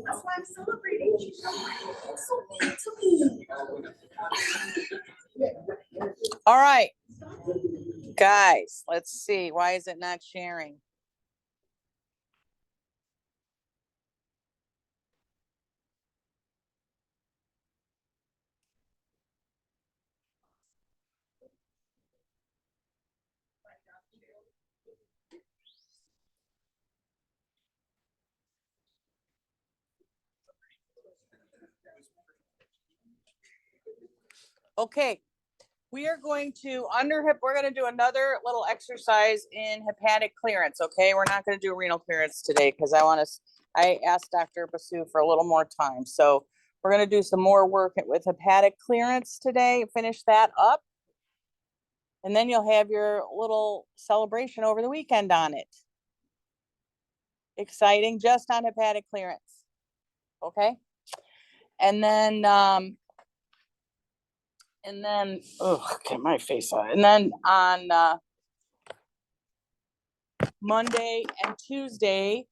That's why I'm celebrating. She's so mean to me. All right, guys, let's see. Why is it not sharing? Okay, we are going to we're going to do another little exercise in hepatic clearance. Okay, we're not going to do renal clearance today because I asked Dr. Basu for a little more time. So we're going to do some more work with hepatic clearance today, finish that up. And then you'll have your little celebration over the weekend on it. Exciting, just on hepatic clearance. Okay. And then, oh, get my face on. And then on Monday and Tuesday,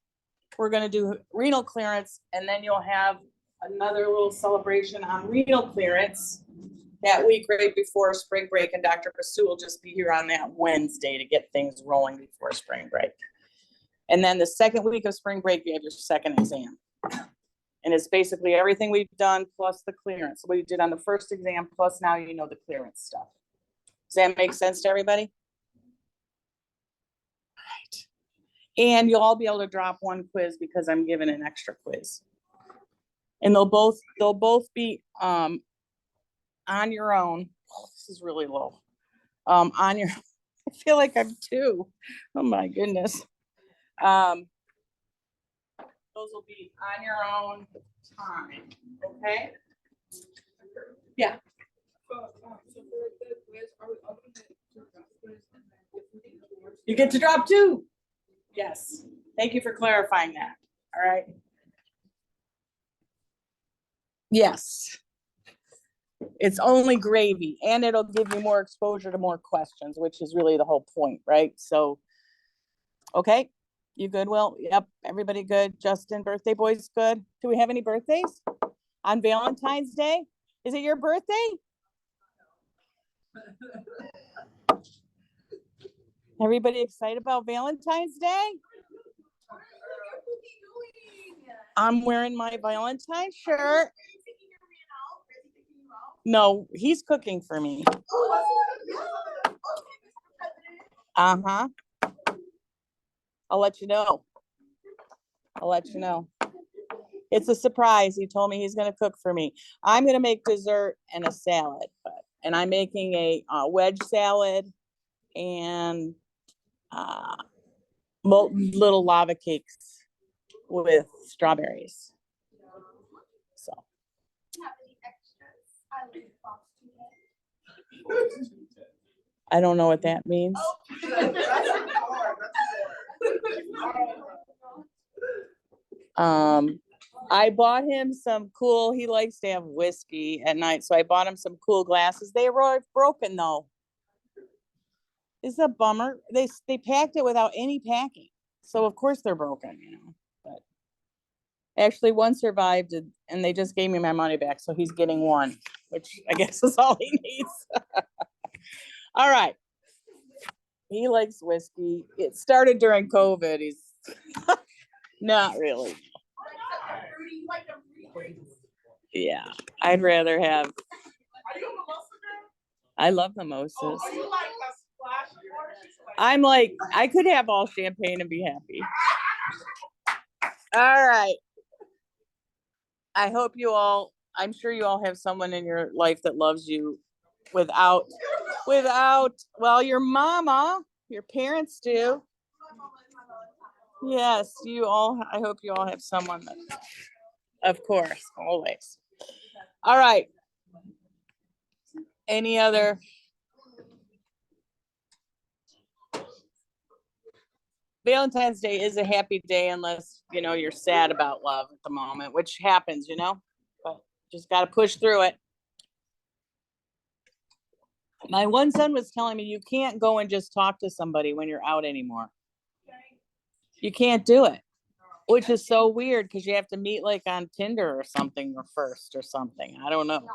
we're going to do renal clearance, and then you'll have another little celebration on renal clearance that week right before spring break, and Dr. Basu will just be here on that Wednesday to get things rolling before spring break. And then the second week of spring break, you have your second exam. And it's basically everything we've done plus the clearance. We did on the first exam, plus now you know the clearance stuff. Does that make sense to everybody? Right. And you'll all be able to drop one quiz because I'm giving an extra quiz. And they'll both be on your own. Oh, this is really low. On your, I feel like I'm two. Oh my goodness. Those will be on your own time, okay? Yeah. You get to drop two. Yes. Thank you for clarifying that. All right. Yes. It's only gravy, and it'll give you more exposure to more questions, which is really the whole point, right? So, okay. You good, Will? Yep. Everybody good? Justin, birthday boys good? Do we have any birthdays on Valentine's Day? Is it your birthday? Everybody excited about Valentine's Day? I'm wearing my Valentine shirt. No, he's cooking for me. Uh-huh. I'll let you know. It's a surprise. He told me he's going to cook for me. I'm going to make dessert and a salad, and I'm making a wedge salad and little lava cakes with strawberries. So. I don't know what that means. I bought him some cool, he likes to have whiskey at night, so I bought him some cool glasses. They were broken though. It's a bummer. They packed it without any packing, so of course they're broken, you know. But actually, one survived, and they just gave me my money back, so he's getting one, which I guess is all he needs. All right. He likes whiskey. It started during COVID. He's not really. Yeah, I'd rather have. I love mimosas. I'm like, I could have all champagne and be happy. All right. I hope you all, I'm sure you all have someone in your life that loves you without, well, your mama, your parents do. Yes, you all, I hope you all have someone that, of course, always. All right. Any other? Valentine's Day is a happy day unless, you're sad about love at the moment, which happens, but just got to push through it. My one son was telling me you can't go and just talk to somebody when you're out anymore. You can't do it, which is so weird because you have to meet like on Tinder or something or first or something. I don't know.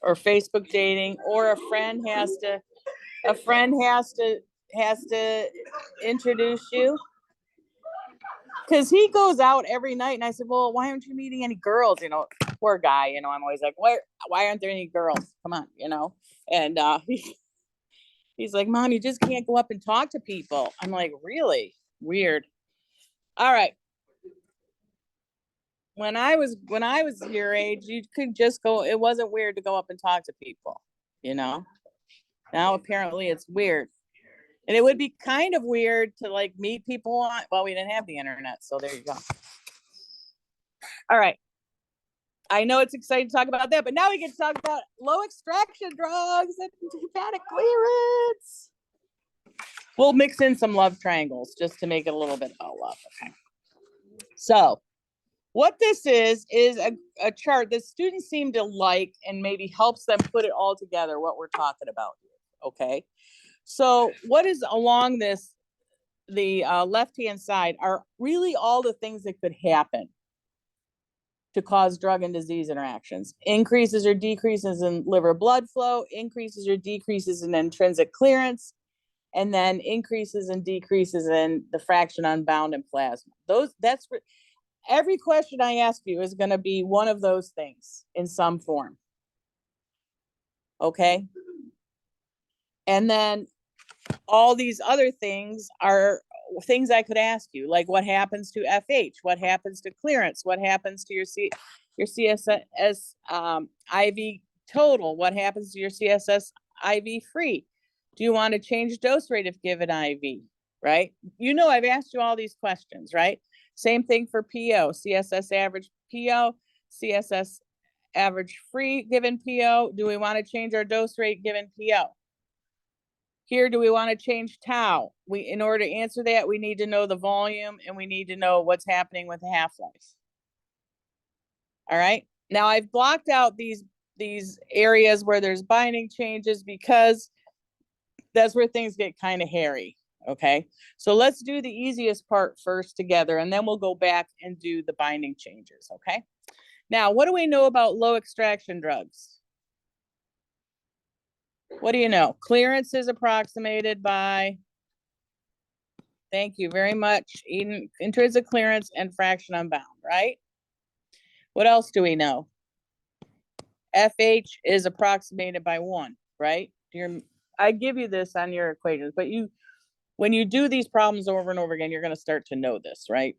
Or Facebook dating, or a friend has to introduce you. Because he goes out every night, and I said, well, why aren't you meeting any girls? Poor guy, I'm always like, why aren't there any girls? Come on, and he's like, Mom, you just can't go up and talk to people. I'm like, really? Weird. All right. When I was your age, you could just go, it wasn't weird to go up and talk to people, Now apparently it's weird. And it would be kind of weird to like meet people on, well, we didn't have the internet, so there you go. All right. I know it's exciting to talk about that, but now we can talk about low extraction drugs and hepatic clearance. We'll mix in some love triangles just to make it a little bit about love. Okay. So what this is a chart that students seem to like and maybe helps them put it all together, what we're talking about here. Okay. So what is along the left-hand side are really all the things that could happen to cause drug and disease interactions. Increases or decreases in liver blood flow, increases or decreases in intrinsic clearance, and then increases and decreases in the fraction unbound in plasma. That's every question I ask you is going to be one of those things in some form. Okay? And then all these other things are things I could ask you, like what happens to FH, what happens to clearance, what happens to your CSS IV total, what happens to your CSS IV free? Do you want to change dose rate if given IV, right? I've asked you all these questions, right? Same thing for PO, CSS average PO, CSS average free given PO. Do we want to change our dose rate given PO? Here, do we want to change tau? In order to answer that, we need to know the volume and we need to know what's happening with the half-life. All right. Now I've blocked out these areas where there's binding changes because that's where things get kind of hairy. Okay. So let's do the easiest part first together, and then we'll go back and do the binding changes. Okay. Now, what do we know about low extraction drugs? What do you know? Clearance is approximated by, thank you very much, intrinsic clearance and fraction unbound, right? What else do we know? FH is approximated by 1, right? I give you this on your equations, but when you do these problems over and over again, you're going to start to know this, right?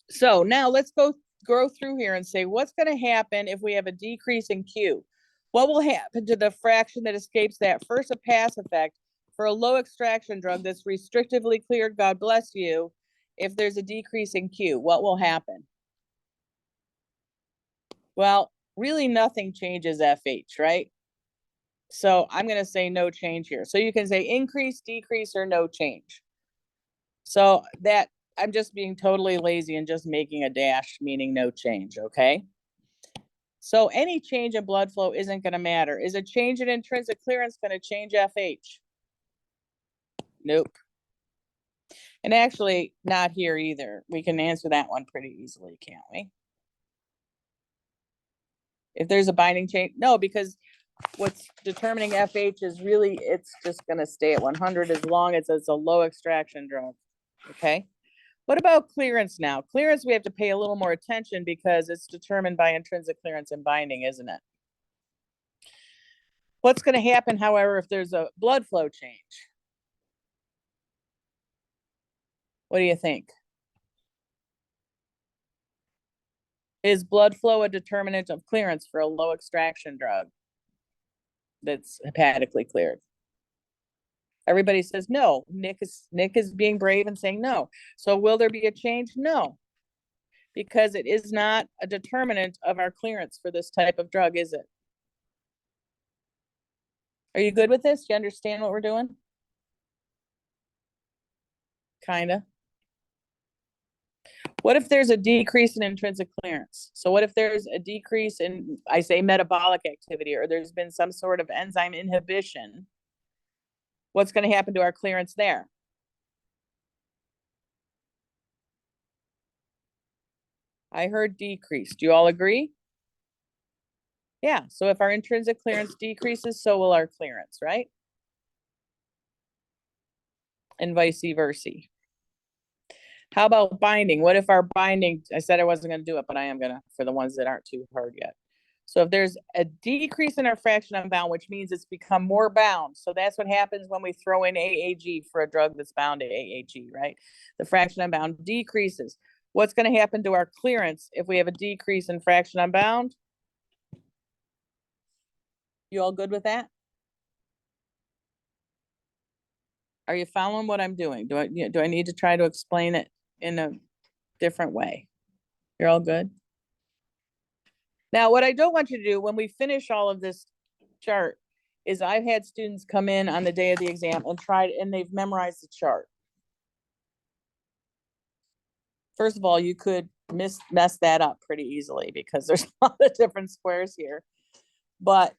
So now let's go through here and say, what's going to happen if we have a decrease in Q? What will happen to the fraction that escapes that first a pass effect for a low extraction drug that's restrictively cleared, God bless you, if there's a decrease in Q? What will happen? Well, really nothing changes FH, right? So I'm going to say no change here. So you can say increase, decrease, or no change. So that I'm just being totally lazy and just making a dash, meaning no change, okay? So any change in blood flow isn't going to matter. Is a change in intrinsic clearance going to change FH? Nope. And actually, not here either. We can answer that one pretty easily, can't we? If there's a binding change, no, because what's determining FH is really, it's just going to stay at 100 as long as it's a low extraction drug, okay? What about clearance now? Clearance, we have to pay a little more attention because it's determined by intrinsic clearance and binding, isn't it? What's going to happen, however, if there's a blood flow change? What do you think? Is blood flow a determinant of clearance for a low extraction drug that's hepatically cleared? Everybody says no. Nick is being brave and saying no. So will there be a change? No, because it is not a determinant of our clearance for this type of drug, is it? Are you good with this? Do you understand what we're doing? Kinda. What if there's a decrease in intrinsic clearance? So what if there's a decrease in, I say, metabolic activity, or there's been some sort of enzyme inhibition? What's going to happen to our clearance there? I heard decrease. Do you all agree? Yeah, so if our intrinsic clearance decreases, so will our clearance, right? And vice versa. How about binding? What if our binding, I said I wasn't going to do it, but I am going to for the ones that aren't too hard yet. So if there's a decrease in our fraction unbound, which means it's become more bound. So that's what happens when we throw in AAG for a drug that's bound to AAG, right? The fraction unbound decreases. What's going to happen to our clearance if we have a decrease in fraction unbound? You all good with that? Are you following what I'm doing? Do I need to try to explain it in a different way? You're all good? Now, what I don't want you to do when we finish all of this chart is I've had students come in on the day of the exam and they've memorized the chart. First of all, you could mess that up pretty easily because there's a lot of different squares here, but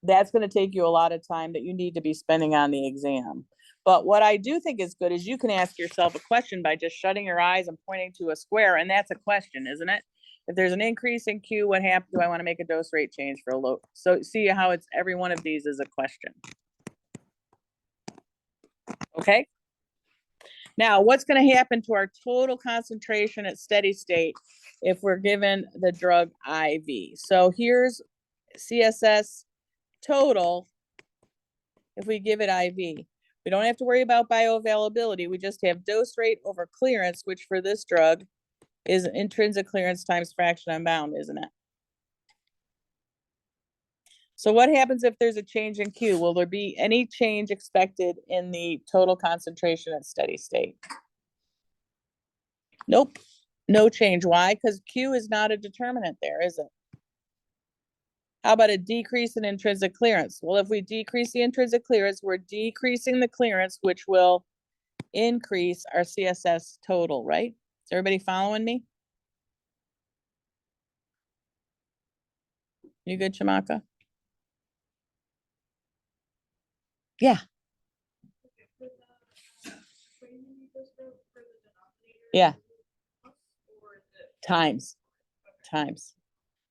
that's going to take you a lot of time that you need to be spending on the exam. But what I do think is good is you can ask yourself a question by just shutting your eyes and pointing to a square, and that's a question, isn't it? If there's an increase in Q, what happens? Do I want to make a dose rate change for a low? So see how it's every one of these is a question. Okay. Now, what's going to happen to our total concentration at steady state if we're given the drug IV? So here's CSS total if we give it IV. We don't have to worry about bioavailability. We just have dose rate over clearance, which for this drug is intrinsic clearance times fraction unbound, isn't it? So what happens if there's a change in Q? Will there be any change expected in the total concentration at steady state? Nope, no change. Why? Because Q is not a determinant there, is it? How about a decrease in intrinsic clearance? Well, if we decrease the intrinsic clearance, we're decreasing the clearance, which will increase our CSS total, right? Is everybody following me? You good, Shamaka? Yeah. Yeah. Times.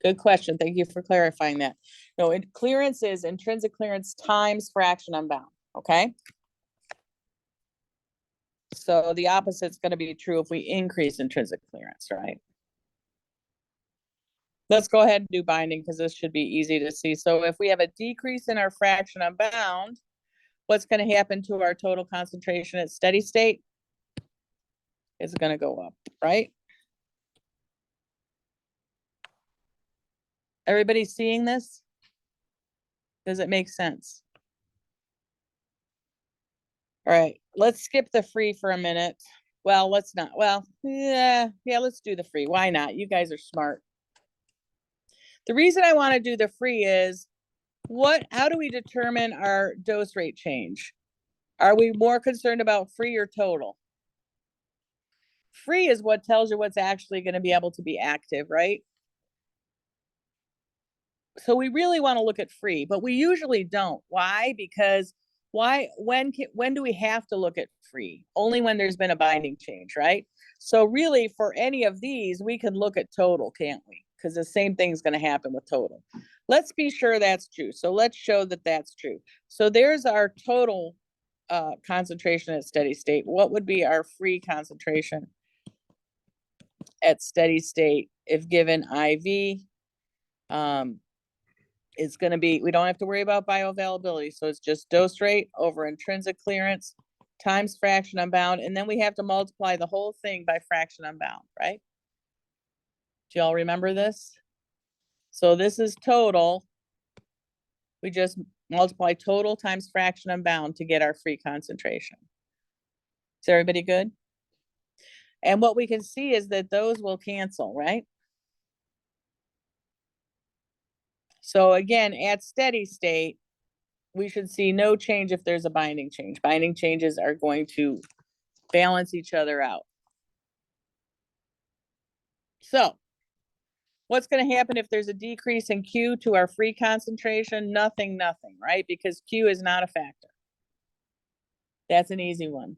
Good question. Thank you for clarifying that. No, clearance is intrinsic clearance times fraction unbound. Okay. So the opposite is going to be true if we increase intrinsic clearance, right? Let's go ahead and do binding because this should be easy to see. So if we have a decrease in our fraction unbound, what's going to happen to our total concentration at steady state? It's going to go up, right? Everybody seeing this? Does it make sense? All right, let's skip the free for a minute. Well, let's not. Well, yeah, let's do the free. Why not? You guys are smart. The reason I want to do the free is how do we determine our dose rate change? Are we more concerned about free or total? Free is what tells you what's actually going to be able to be active, right? So we really want to look at free, but we usually don't. Why? Because when do we have to look at free? Only when there's been a binding change, right? So really for any of these, we can look at total, can't we? Because the same thing's going to happen with total. Let's be sure that's true. So let's show that that's true. So there's our total concentration at steady state. What would be our free concentration at steady state if given IV? It's going to be, we don't have to worry about bioavailability. So it's just dose rate over intrinsic clearance times fraction unbound. And then we have to multiply the whole thing by fraction unbound, right? Do y'all remember this? So this is total. We just multiply total times fraction unbound to get our free concentration. Is everybody good? And what we can see is that those will cancel, right? So again, at steady state, we should see no change if there's a binding change. Binding changes are going to balance each other out. So what's going to happen if there's a decrease in Q to our free concentration? Nothing, right? Because Q is not a factor. That's an easy one.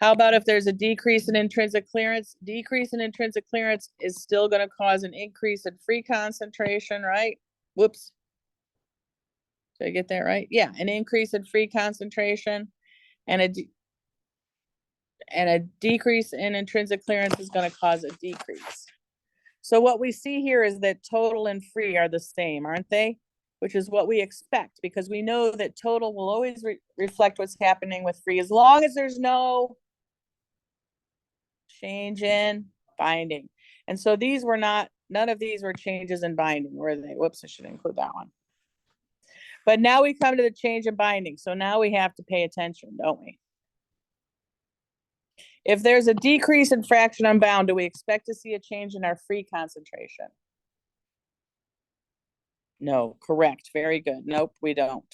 How about if there's a decrease in intrinsic clearance? Decrease in intrinsic clearance is still going to cause an increase in free concentration, right? Whoops. Did I get that right? Yeah, an increase in free concentration and a decrease in intrinsic clearance is going to cause a decrease. So what we see here is that total and free are the same, aren't they? Which is what we expect, because we know that total will always reflect what's happening with free, as long as there's no change in binding. And so these were not, none of these were changes in binding, were they? Whoops, I should include that one. But now we come to the change in binding. So now we have to pay attention, don't we? If there's a decrease in fraction unbound, do we expect to see a change in our free concentration? No, correct. Very good. Nope, we don't.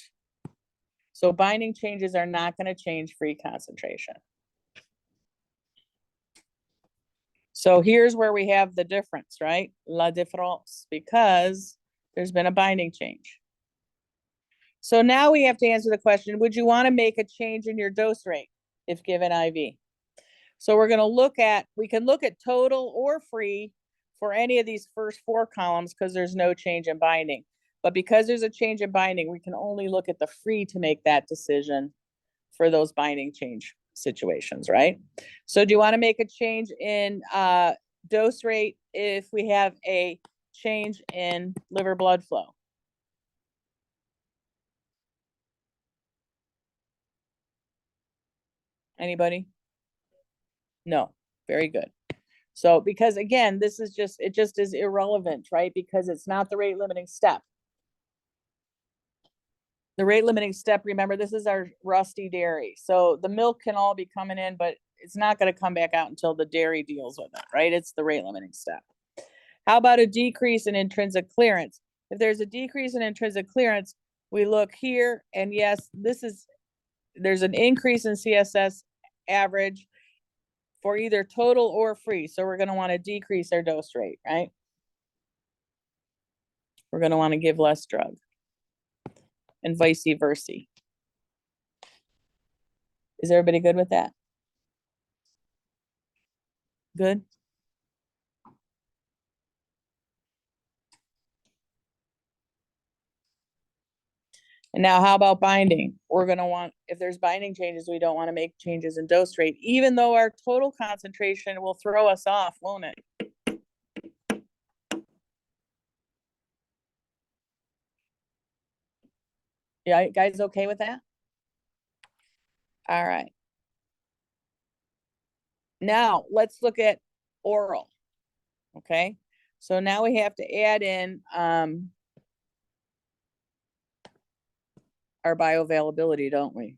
So binding changes are not going to change free concentration. So here's where we have the difference, right? La différence, because there's been a binding change. So now we have to answer the question, would you want to make a change in your dose rate if given IV? So we're going to look at, we can look at total or free for any of these first four columns because there's no change in binding. But because there's a change in binding, we can only look at the free to make that decision for those binding change situations, right? So do you want to make a change in dose rate if we have a change in liver blood flow? Anybody? No. Very good. So because again, this is just, it just is irrelevant, right? Because it's not the rate limiting step. The rate limiting step, remember, this is our rusty dairy. So the milk can all be coming in, but it's not going to come back out until the dairy deals with it, right? It's the rate limiting step. How about a decrease in intrinsic clearance? If there's a decrease in intrinsic clearance, we look here, and yes, there's an increase in CSS average for either total or free. So we're going to want to decrease our dose rate, right? We're going to want to give less drug, and vice versa. Is everybody good with that? Good. And now how about binding? We're going to want, if there's binding changes, we don't want to make changes in dose rate, even though our total concentration will throw us off, won't it? Yeah, you guys okay with that? All right. Now let's look at oral. Okay. So now we have to add in our bioavailability, don't we?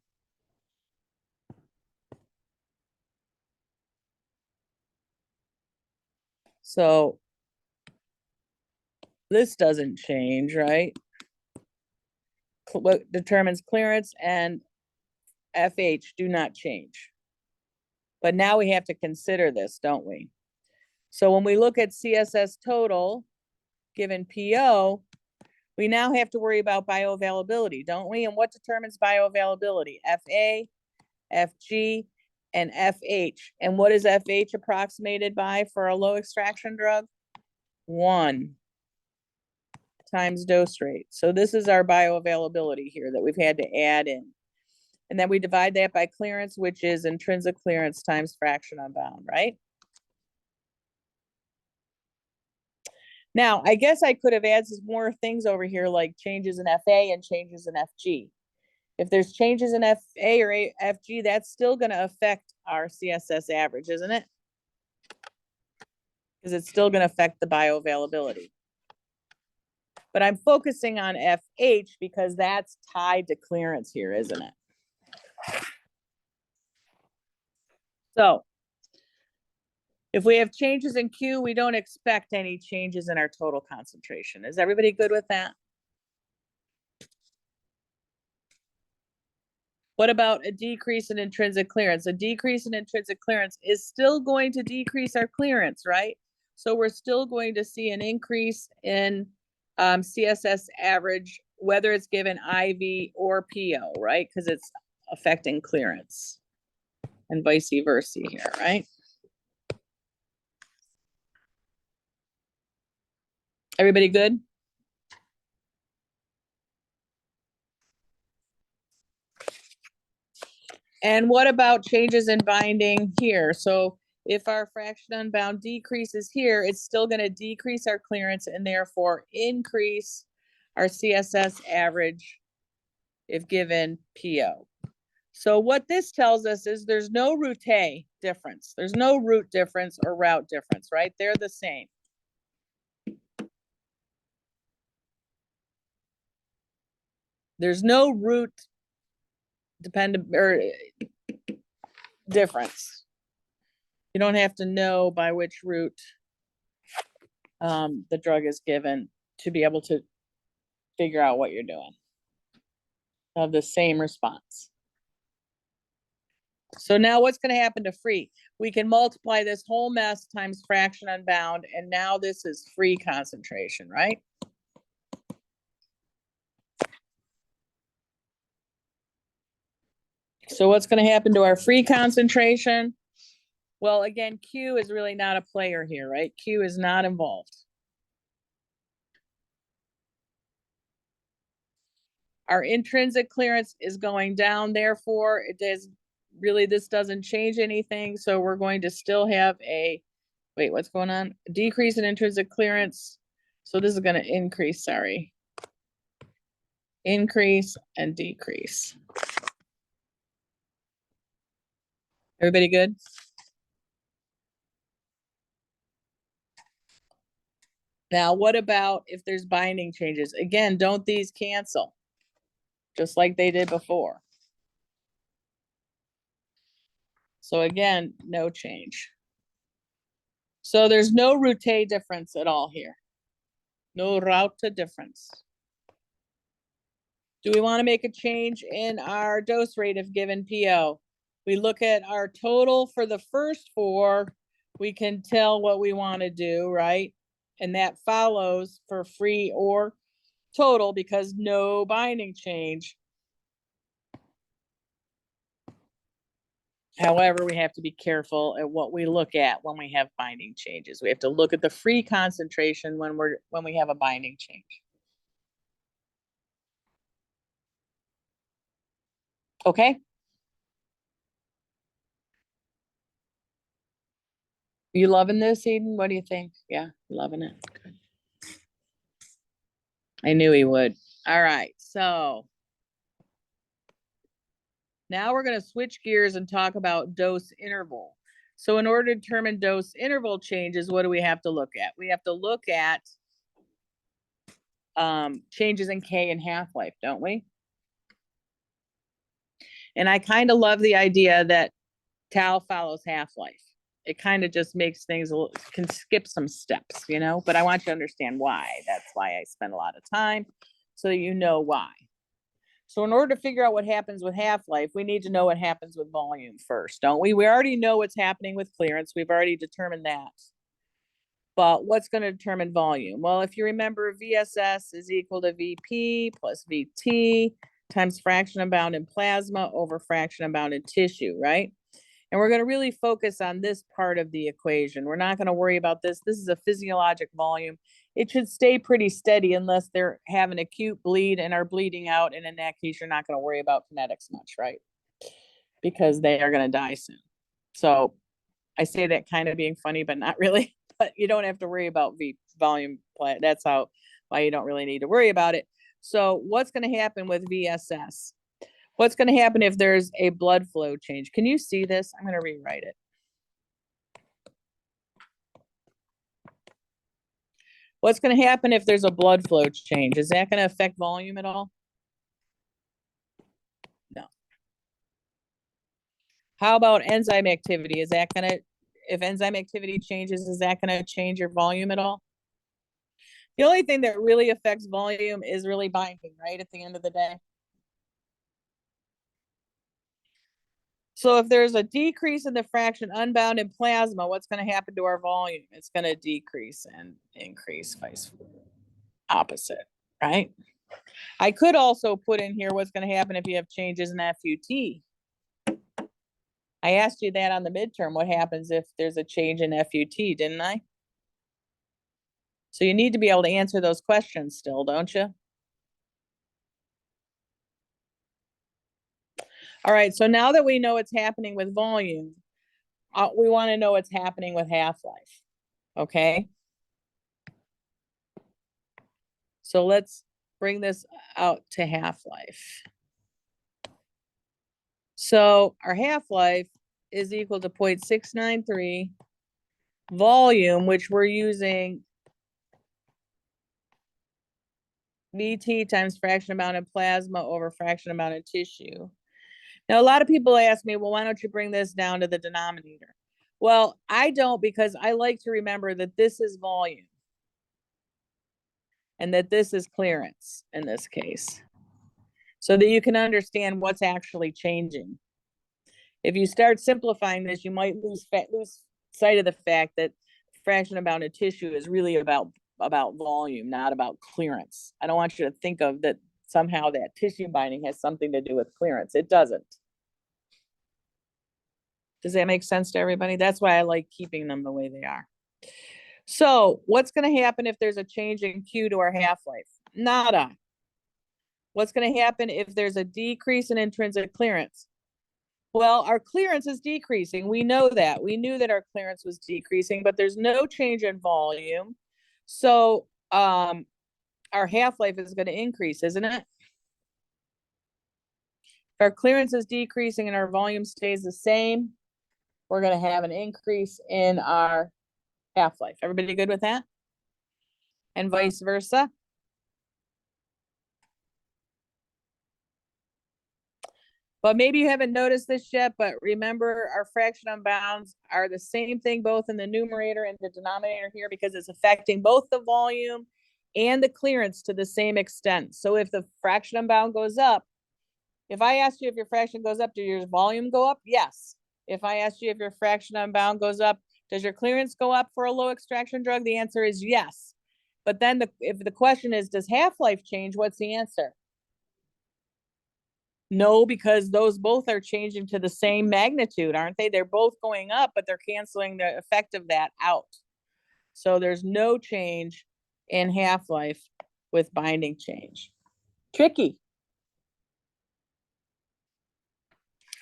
So this doesn't change, right? What determines clearance and FH do not change. But now we have to consider this, don't we? So when we look at CSS total, given PO, we now have to worry about bioavailability, don't we? And what determines bioavailability? FA, FG, and FH. And what is FH approximated by for a low extraction drug? 1 times dose rate. So this is our bioavailability here that we've had to add in. And then we divide that by clearance, which is intrinsic clearance times fraction unbound, right? Now, I guess I could have added some more things over here, like changes in FA and changes in FG. If there's changes in FA or FG, that's still going to affect our CSS average, isn't it? Because it's still going to affect the bioavailability. But I'm focusing on FH because that's tied to clearance here, isn't it? So if we have changes in Q, we don't expect any changes in our total concentration. Is everybody good with that? What about a decrease in intrinsic clearance? A decrease in intrinsic clearance is still going to decrease our clearance, right? So we're still going to see an increase in CSS average, whether it's given IV or PO, right? Because it's affecting clearance and vice versa here, right? Everybody good? And what about changes in binding here? So if our fraction unbound decreases here, it's still going to decrease our clearance and therefore increase our CSS average if given PO. So what this tells us is there's no route difference. There's no route difference or route difference, right? They're the same. There's no route dependent or difference. You don't have to know by which route the drug is given to be able to figure out what you're doing. Of the same response. So now what's going to happen to free? We can multiply this whole mess times fraction unbound, and now this is free concentration, right? So what's going to happen to our free concentration? Well, again, Q is really not a player here, right? Q is not involved. Our intrinsic clearance is going down, therefore it does really, this doesn't change anything. So we're going to still have a, wait, what's going on? A decrease in intrinsic clearance. So this is going to increase, sorry. Increase and decrease. Everybody good? Now, what about if there's binding changes? Again, don't these cancel? Just like they did before. So again, no change. So there's no route difference at all here. No route difference. Do we want to make a change in our dose rate if given PO? We look at our total for the first four. We can tell what we want to do, right? And that follows for free or total because no binding change. However, we have to be careful at what we look at when we have binding changes. We have to look at the free concentration when we have a binding change. Okay. You loving this, Eden? What do you think? Yeah, loving it. Good. I knew he would. All right, so now we're going to switch gears and talk about dose interval. So in order to determine dose interval changes, what do we have to look at? We have to look at changes in K and half-life, don't we? And I kind of love the idea that tau follows half-life. It kind of just makes things can skip some steps, you know, but I want you to understand why. That's why I spend a lot of time so that you know why. So in order to figure out what happens with half-life, we need to know what happens with volume first, don't we? We already know what's happening with clearance. We've already determined that. But what's going to determine volume? Well, if you remember, VSS is equal to VP plus VT times fraction unbound in plasma over fraction unbound in tissue, right? And we're going to really focus on this part of the equation. We're not going to worry about this. This is a physiologic volume. It should stay pretty steady unless they're having acute bleed and are bleeding out. And in that case, you're not going to worry about kinetics much, right? Because they are going to die soon. So I say that kind of being funny, but not really. But you don't have to worry about volume. That's why you don't really need to worry about it. So what's going to happen with VSS? What's going to happen if there's a blood flow change? Can you see this? I'm going to rewrite it. What's going to happen if there's a blood flow change? Is that going to affect volume at all? No. How about enzyme activity? Is that going to, if enzyme activity changes, is that going to change your volume at all? The only thing that really affects volume is really binding, right? At the end of the day. So if there's a decrease in the fraction unbound in plasma, what's going to happen to our volume? It's going to decrease and increase, vice versa. Opposite, right? I could also put in here what's going to happen if you have changes in FUT. I asked you that on the midterm. What happens if there's a change in FUT, didn't I? So you need to be able to answer those questions still, don't you? All right, so now that we know what's happening with volume, we want to know what's happening with half-life, okay? So let's bring this out to half-life. So our half-life is equal to 0.693 volume, which we're using VT times fraction amount of plasma over fraction amount of tissue. Now, a lot of people ask me, well, why don't you bring this down to the denominator? Well, I don't, because I like to remember that this is volume and that this is clearance in this case, so that you can understand what's actually changing. If you start simplifying this, you might lose sight of the fact that fraction amount of tissue is really about volume, not about clearance. I don't want you to think of that somehow that tissue binding has something to do with clearance. It doesn't. Does that make sense to everybody? That's why I like keeping them the way they are. So what's going to happen if there's a change in Q to our half-life? Nada. What's going to happen if there's a decrease in intrinsic clearance? Well, our clearance is decreasing. We know that. We knew that our clearance was decreasing, but there's no change in volume. So our half-life is going to increase, isn't it? If our clearance is decreasing and our volume stays the same, we're going to have an increase in our half-life. Everybody good with that? And vice versa. But maybe you haven't noticed this yet, but remember our fraction unbounds are the same thing both in the numerator and the denominator here, because it's affecting both the volume and the clearance to the same extent. So if the fraction unbound goes up, if I asked you if your fraction goes up, does your volume go up? Yes. If I asked you if your fraction unbound goes up, does your clearance go up for a low extraction drug? The answer is yes. But then if the question is, does half-life change? What's the answer? No, because those both are changing to the same magnitude, aren't they? They're both going up, but they're canceling the effect of that out. So there's no change in half-life with binding change. Tricky.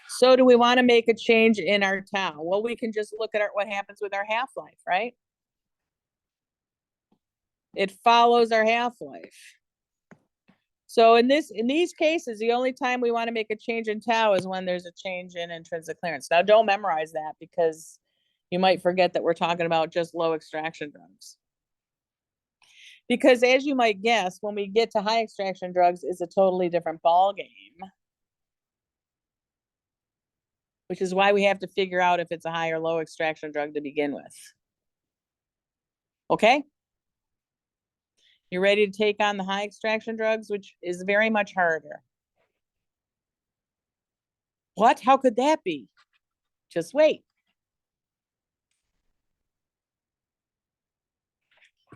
So do we want to make a change in our tau? Well, we can just look at what happens with our half-life, right? It follows our half-life. So in these cases, the only time we want to make a change in tau is when there's a change in intrinsic clearance. Now, don't memorize that, because you might forget that we're talking about just low extraction drugs. Because as you might guess, when we get to high extraction drugs, it's a totally different ball game, which is why we have to figure out if it's a high or low extraction drug to begin with. Okay? You ready to take on the high extraction drugs, which is very much harder? What? How could that be? Just wait.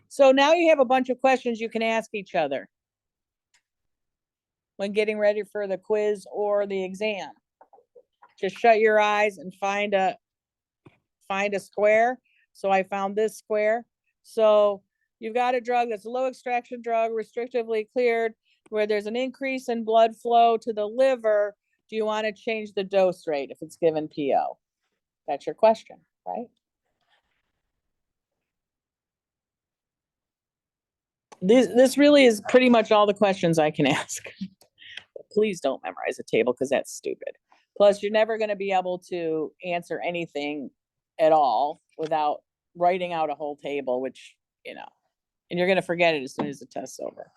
So now you have a bunch of questions you can ask each other when getting ready for the quiz or the exam. Just shut your eyes and find a square. So I found this square. So you've got a drug that's a low extraction drug, restrictively cleared, where there's an increase in blood flow to the liver. Do you want to change the dose rate if it's given PO? That's your question, right? This really is pretty much all the questions I can ask. Please don't memorize a table, because that's stupid. Plus, you're never going to be able to answer anything at all without writing out a whole table, which, And you're going to forget it as soon as the test's over.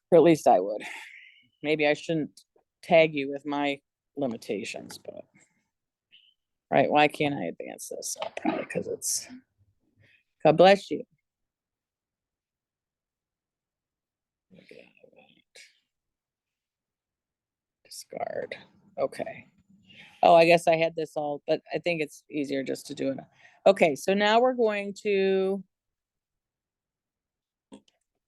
Or at least I would. Maybe I shouldn't tag you with my limitations, but right, why can't I advance this? Probably because it's, God bless you. Discard. Okay. Oh, I guess I had this all, but I think it's easier just to do it. Okay, so now we're going to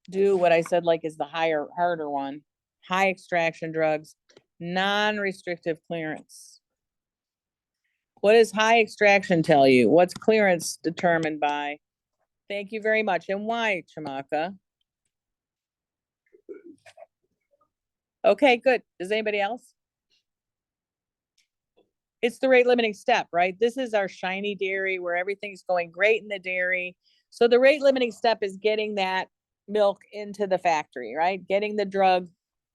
do what I said like is the harder one. High extraction drugs, non-restrictive clearance. What does high extraction tell you? What's clearance determined by? Thank you very much. And why, Chamaka? Okay, good. Does anybody else? It's the rate limiting step, right? This is our shiny dairy where everything's going great in the dairy. So the rate limiting step is getting that milk into the factory, right? Getting the drug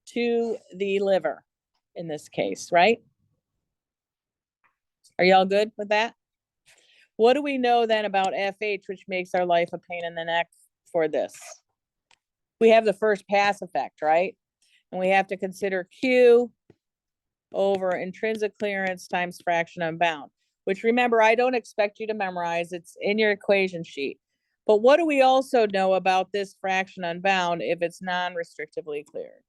to the liver in this case, right? Are y'all good with that? What do we know then about FH, which makes our life a pain in the neck for this? We have the first pass effect, right? And we have to consider Q over intrinsic clearance times fraction unbound, which remember, I don't expect you to memorize. It's in your equation sheet. But what do we also know about this fraction unbound if it's non-restrictively cleared?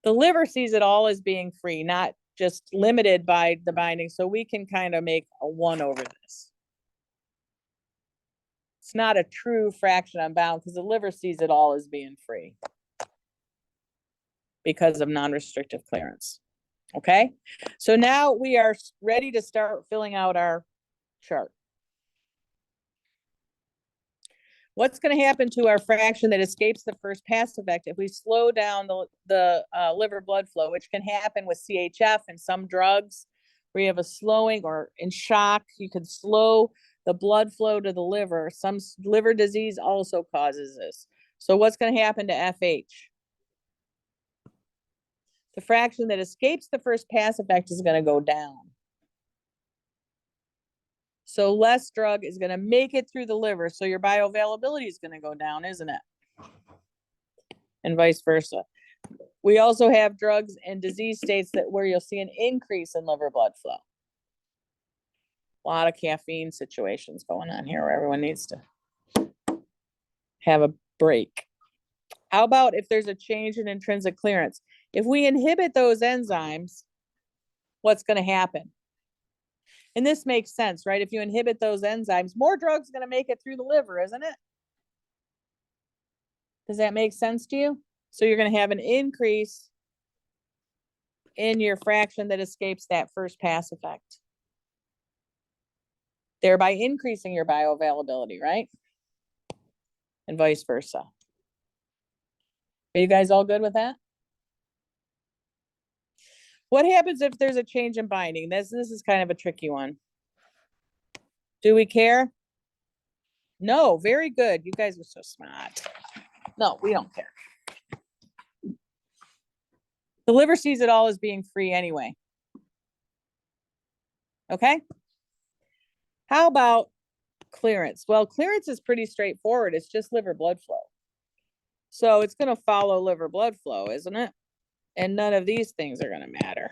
The liver sees it all as being free, not just limited by the binding. So we can kind of make a 1 over this. It's not a true fraction unbound because the liver sees it all as being free because of non-restrictive clearance. Okay, so now we are ready to start filling out our chart. What's going to happen to our fraction that escapes the first pass effect if we slow down the liver blood flow, which can happen with CHF and some drugs where you have a slowing, or in shock, you can slow the blood flow to the liver. Some liver disease also causes this. So what's going to happen to FH? The fraction that escapes the first pass effect is going to go down. So less drug is going to make it through the liver. So your bioavailability is going to go down, isn't it? And vice versa. We also have drugs and disease states that where you'll see an increase in liver blood flow. A lot of caffeine situations going on here where everyone needs to have a break. How about if there's a change in intrinsic clearance? If we inhibit those enzymes, what's going to happen? And this makes sense, right? If you inhibit those enzymes, more drug's going to make it through the liver, isn't it? Does that make sense to you? So you're going to have an increase in your fraction that escapes that first pass effect, thereby increasing your bioavailability, right? And vice versa. Are you guys all good with that? What happens if there's a change in binding? This is kind of a tricky one. Do we care? No, very good. You guys are so smart. No, we don't care. The liver sees it all as being free anyway. Okay. How about clearance? Well, clearance is pretty straightforward. It's just liver blood flow. So it's going to follow liver blood flow, isn't it? And none of these things are going to matter.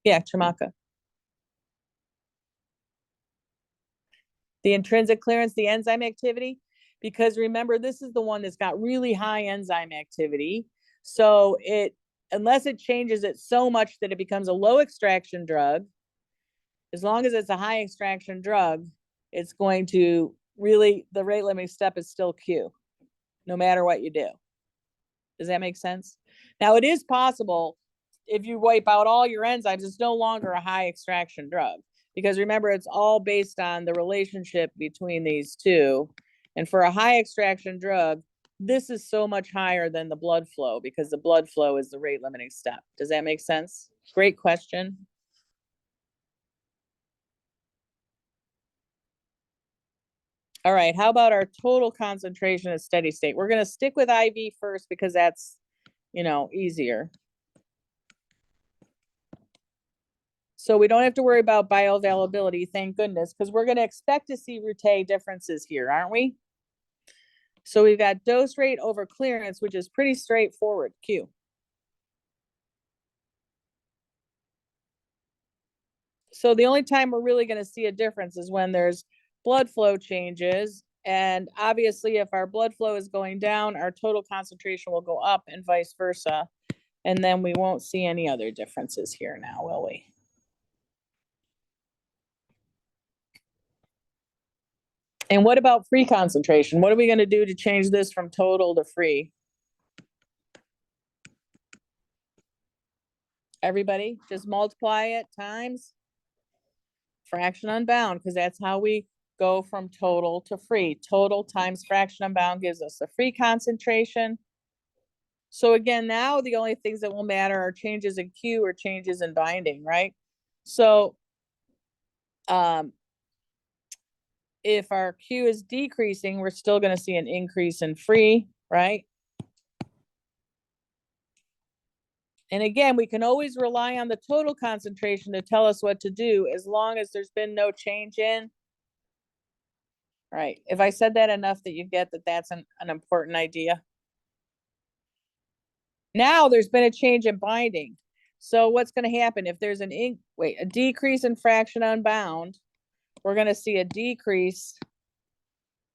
Yeah, Chamaka. The intrinsic clearance, the enzyme activity, because remember, this is the one that's got really high enzyme activity. So unless it changes it so much that it becomes a low extraction drug, as long as it's a high extraction drug, it's going to really, the rate limiting step is still Q, no matter what you do. Does that make sense? Now, it is possible if you wipe out all your enzymes, it's no longer a high extraction drug. Because remember, it's all based on the relationship between these two. And for a high extraction drug, this is so much higher than the blood flow because the blood flow is the rate limiting step. Does that make sense? Great question. All right, how about our total concentration at steady state? We're going to stick with IV first because that's, easier. So we don't have to worry about bioavailability, thank goodness, because we're going to expect to see route differences here, aren't we? So we've got dose rate over clearance, which is pretty straightforward, Q. So the only time we're really going to see a difference is when there's blood flow changes. And obviously, if our blood flow is going down, our total concentration will go up and vice versa. And then we won't see any other differences here now, will we? And what about free concentration? What are we going to do to change this from total to free? Everybody, just multiply it times fraction unbound, because that's how we go from total to free. Total times fraction unbound gives us the free concentration. So again, now the only things that will matter are changes in Q or changes in binding, right? So if our Q is decreasing, we're still going to see an increase in free, right? And again, we can always rely on the total concentration to tell us what to do as long as there's been no change in. Right. If I said that enough that you get that that's an important idea. Now there's been a change in binding. So what's going to happen if there's a decrease in fraction unbound, we're going to see a decrease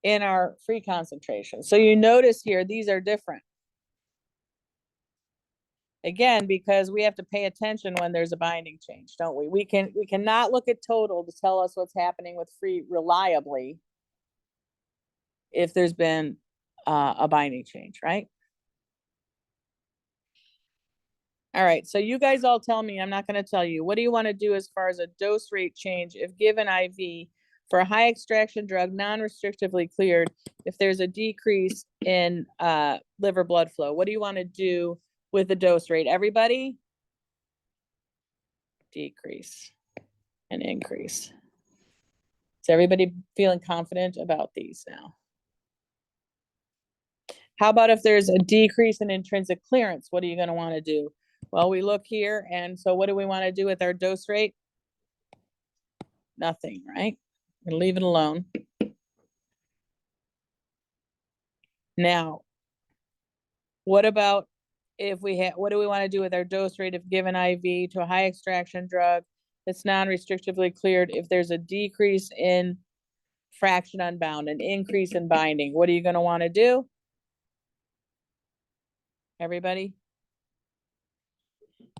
in our free concentration. So you notice here, these are different. Again, because we have to pay attention when there's a binding change, don't we? We cannot look at total to tell us what's happening with free reliably if there's been a binding change, right? All right, so you guys all tell me, I'm not going to tell you, what do you want to do as far as a dose rate change if given IV for a high extraction drug, non-restrictively cleared, if there's a decrease in liver blood flow? What do you want to do with the dose rate? Everybody? Decrease and increase. Is everybody feeling confident about these now? How about if there's a decrease in intrinsic clearance? What are you going to want to do? Well, we look here, and so what do we want to do with our dose rate? Nothing, right? We're leave it alone. Now, what about if we have, what do we want to do with our dose rate if given IV to a high extraction drug that's non-restrictively cleared? If there's a decrease in fraction unbound, an increase in binding, what are you going to want to do? Everybody?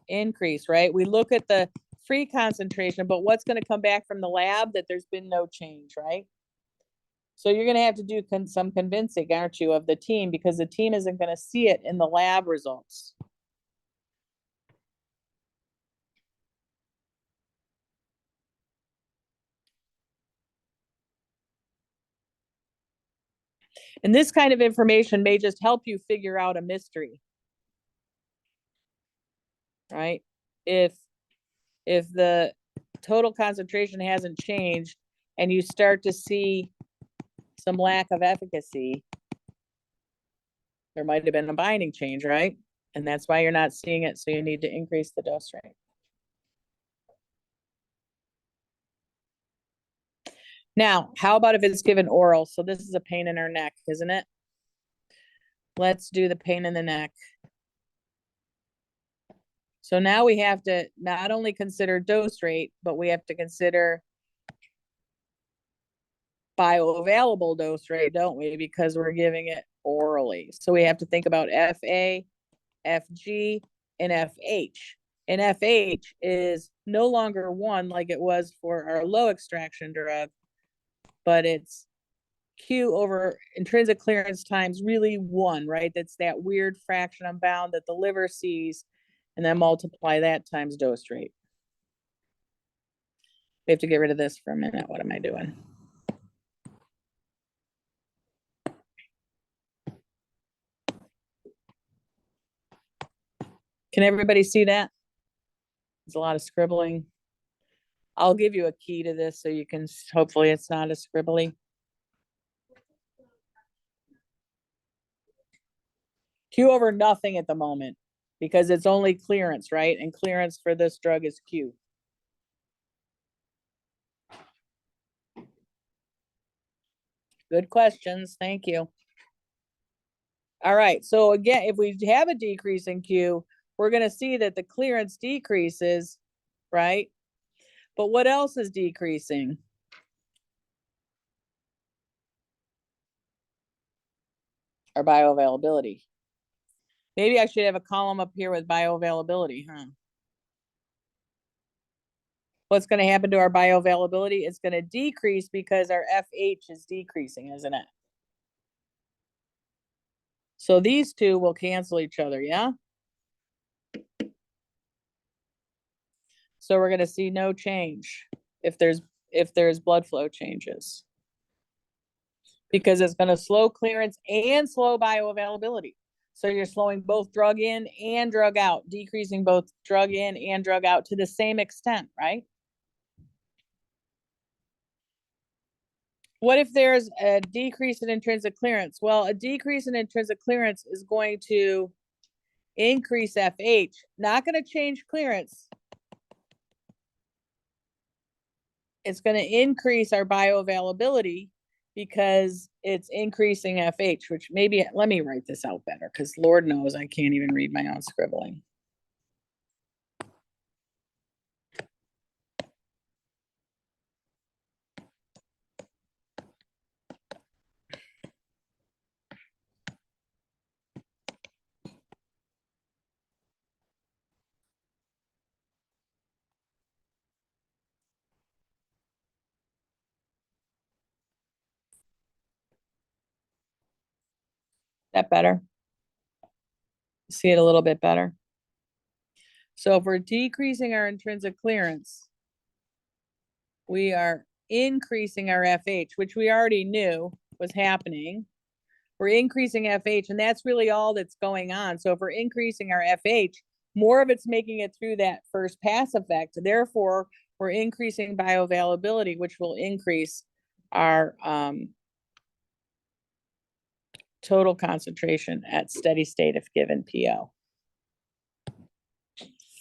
Increase, right? We look at the free concentration, but what's going to come back from the lab? That there's been no change, right? So you're going to have to do some convincing, aren't you, of the team, because the team isn't going to see it in the lab results. And this kind of information may just help you figure out a mystery, right? If the total concentration hasn't changed and you start to see some lack of efficacy, there might have been a binding change, right? And that's why you're not seeing it. So you need to increase the dose rate. Now, how about if it's given oral? So this is a pain in our neck, isn't it? Let's do the pain in the neck. So now we have to not only consider dose rate, but we have to consider bioavailable dose rate, don't we? Because we're giving it orally. So we have to think about FA, FG, and FH. And FH is no longer 1 like it was for our low extraction drug, but it's Q over intrinsic clearance times really 1, right? That's that weird fraction unbound that the liver sees, and then multiply that times dose rate. We have to get rid of this for a minute. What am I doing? Can everybody see that? There's a lot of scribbling. I'll give you a key to this so you can, hopefully it's not as scribbly. Q over nothing at the moment because it's only clearance, right? And clearance for this drug is Q. Good questions. Thank you. All right. So again, if we have a decrease in Q, we're going to see that the clearance decreases, right? But what else is decreasing? Our bioavailability. Maybe I should have a column up here with bioavailability, huh? What's going to happen to our bioavailability? It's going to decrease because our FH is decreasing, isn't it? So these two will cancel each other, yeah? So we're going to see no change if there's blood flow changes. Because it's going to slow clearance and slow bioavailability. So you're slowing both drug in and drug out, decreasing both drug in and drug out to the same extent, right? What if there's a decrease in intrinsic clearance? Well, a decrease in intrinsic clearance is going to increase FH, not going to change clearance. It's going to increase our bioavailability because it's increasing FH, which maybe, let me write this out better because Lord knows I can't even read my own scribbling. That better? See it a little bit better? So if we're decreasing our intrinsic clearance, we are increasing our FH, which we already knew was happening. We're increasing FH, and that's really all that's going on. So if we're increasing our FH, more of it's making it through that first pass effect. Therefore, we're increasing bioavailability, which will increase our total concentration at steady state if given PO.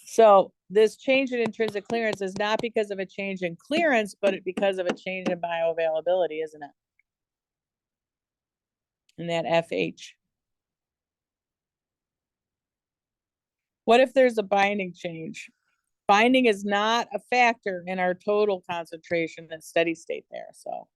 So this change in intrinsic clearance is not because of a change in clearance, but because of a change in bioavailability, isn't it? And that FH. What if there's a binding change? Binding is not a factor in our total concentration at steady state there, so.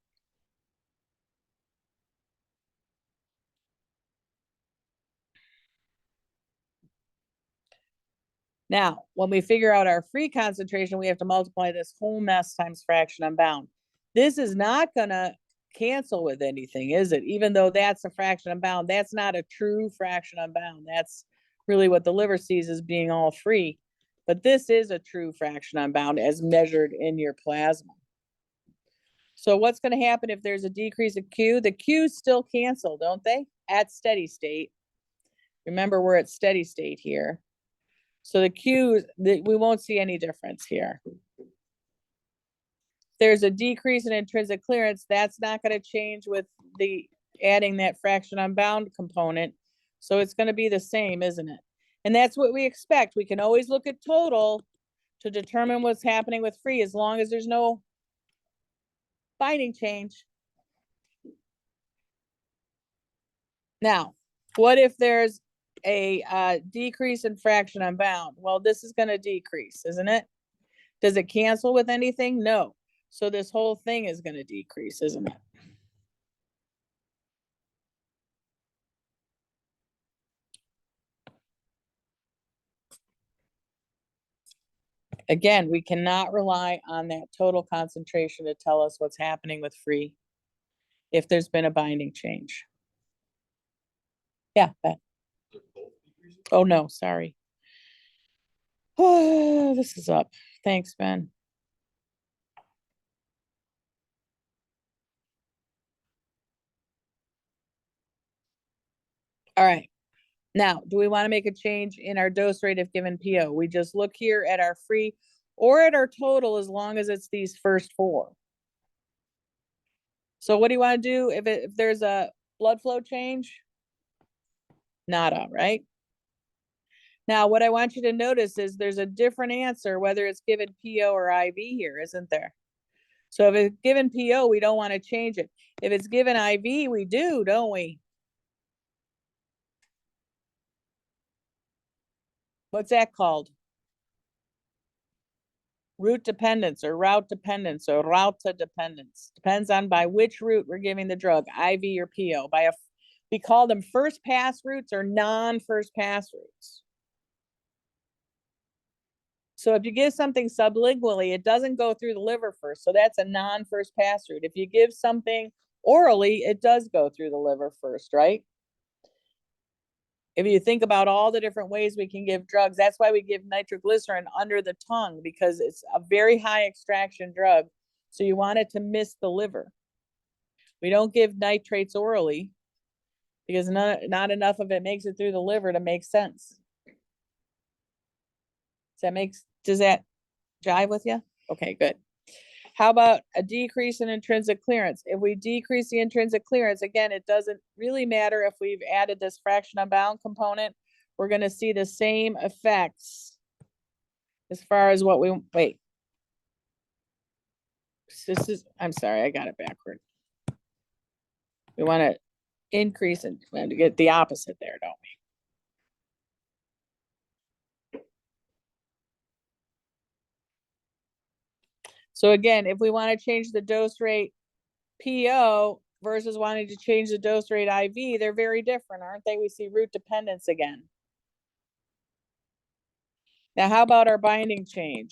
Now, when we figure out our free concentration, we have to multiply this whole mess times fraction unbound. This is not gonna cancel with anything, is it? Even though that's a fraction unbound, that's not a true fraction unbound. That's really what the liver sees as being all free. But this is a true fraction unbound as measured in your plasma. So what's going to happen if there's a decrease of Q? The Q's still cancel, don't they? At steady state. Remember, we're at steady state here. So the Q's, we won't see any difference here. There's a decrease in intrinsic clearance. That's not going to change with the adding that fraction unbound component. So it's going to be the same, isn't it? And that's what we expect. We can always look at total to determine what's happening with free as long as there's no binding change. Now, what if there's a decrease in fraction unbound? Well, this is going to decrease, isn't it? Does it cancel with anything? No. So this whole thing is going to decrease, isn't it? Again, we cannot rely on that total concentration to tell us what's happening with free if there's been a binding change. Yeah, but oh no, sorry. Oh, this is up. Thanks, Ben. All right. Now, do we want to make a change in our dose rate if given PO? We just look here at our free or at our total as long as it's these first four. So what do you want to do if there's a blood flow change? Nada, right? Now, what I want you to notice is there's a different answer whether it's given PO or IV here, isn't there? So if it's given PO, we don't want to change it. If it's given IV, we do, don't we? What's that called? Route dependence or route dependence or route dependence. Depends on by which route we're giving the drug, IV or PO. We call them first pass routes or non-first pass routes. So if you give something sublingually, it doesn't go through the liver first. So that's a non-first pass route. If you give something orally, it does go through the liver first, right? If you think about all the different ways we can give drugs, that's why we give nitroglycerin under the tongue, because it's a very high extraction drug. So you want it to miss the liver. We don't give nitrates orally because not enough of it makes it through the liver to make sense. Does that jive with you? Okay, good. How about a decrease in intrinsic clearance? If we decrease the intrinsic clearance, again, it doesn't really matter if we've added this fraction unbound component. We're going to see the same effects as far as what wait. I'm sorry, I got it backward. We want to increase and to get the opposite there, don't we? So again, if we want to change the dose rate PO versus wanting to change the dose rate IV, they're very different, aren't they? We see route dependence again. Now, how about our binding change?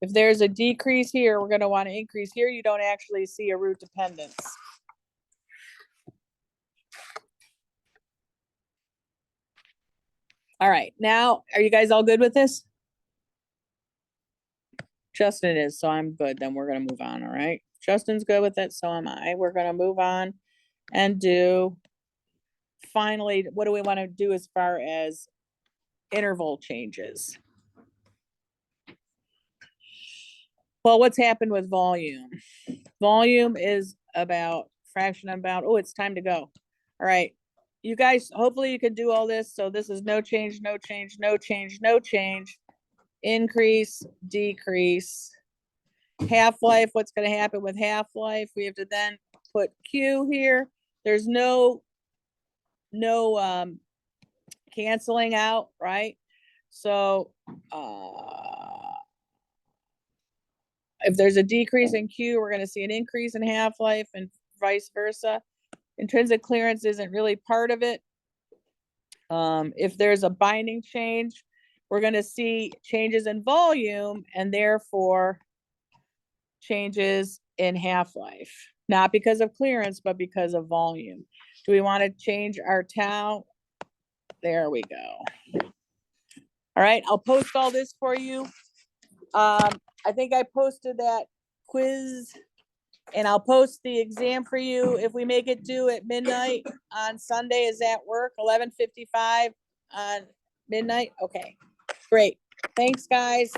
If there's a decrease here, we're going to want to increase here. You don't actually see a route dependence. All right, now, are you guys all good with this? Justin is, so I'm good. Then we're going to move on, all right? Justin's good with it, so am I. We're going to move on and do, finally, what do we want to do as far as interval changes? Well, what's happened with volume? Volume is about fraction unbound. Oh, it's time to go. All right. You guys, hopefully you can do all this. So this is no change, no change, no change, no change. Increase, decrease. Half-life, what's going to happen with half-life? We have to then put Q here. There's no canceling out, right? So if there's a decrease in Q, we're going to see an increase in half-life and vice versa. Intrinsic clearance isn't really part of it. If there's a binding change, we're going to see changes in volume and therefore changes in half-life. Not because of clearance, but because of volume. Do we want to change our tau? There we go. All right, I'll post all this for you. I think I posted that quiz and I'll post the exam for you. If we make it due at midnight on Sunday, does that work? 11:55 on midnight? Okay, great. Thanks, guys.